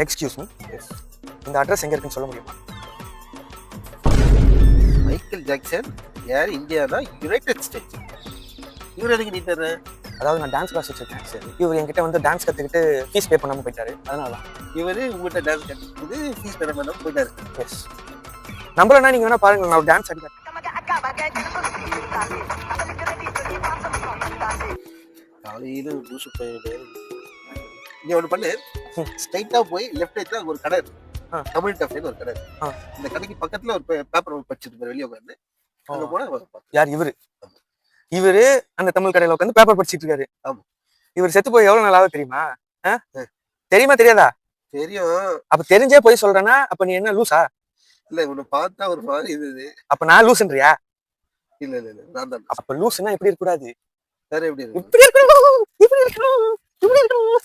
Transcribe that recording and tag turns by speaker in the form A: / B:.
A: Excuse me, இந்த address எங்க இருக்குன்னு சொல்ல முடியுமா?
B: மைக்கேல் ஜாக்சன் யார்? Indiana United states. இவர் எதுக்கு நீ தர்ற?
A: அதாவது நான் டான்ஸ் கிளாஸ் வச்சிருக்கேன். சரி, இவர் என்கிட்ட வந்து டான்ஸ் கற்றுக்கிட்டு ஃபீஸ் பே பண்ணாமல் போயிட்டாரு. அதனால தான்.
B: இவர் உங்கள்கிட்ட டான்ஸ் கற்றுக்கிட்டு ஃபீஸ் பெற பண்ணாமல் போயிட்டாரு.
A: எஸ், நம்மளனா நீங்கள் வேணா பாருங்க, நான் டான்ஸ் அடிக்கிறேன்.
B: காலையில் லூசு போயிடு. நீ ஒன்று பண்ணு, ஸ்ட்ரைட்டாக போய் லெஃப்ட் ரைட்ல ஒரு கடை இருக்கு, தமிழ் டஃப்னு ஒரு கடை இருக்கு. இந்த கடைக்கு பக்கத்தில் ஒரு பேப்பர் படிச்சுட்டு வெளியே உட்காந்து அங்கே போனால்
A: யார் இவரு? இவரு அந்த தமிழ் கடையில உட்காந்து பேப்பர் படிச்சிட்டு இருக்காரு.
B: ஆமா.
A: இவர் செத்து போய் எவ்வளவு நாளாவது தெரியுமா? தெரியுமா தெரியாதா?
B: தெரியும்.
A: அப்ப தெரிஞ்சே போய் சொல்றேன்னா அப்ப நீ என்ன லூசா?
B: இல்ல உன்னை பார்த்தா ஒரு மாதிரி இது.
A: அப்ப நான் லூசுன்றியா?
B: இல்ல இல்ல இல்ல, நான் தான்.
A: அப்ப லூசுன்னா எப்படி இருக்க கூடாது?
B: வேற எப்படி இருக்கு?
A: இப்படி இருக்கணும், இப்படி இருக்கணும், இப்படி இருக்கணும்.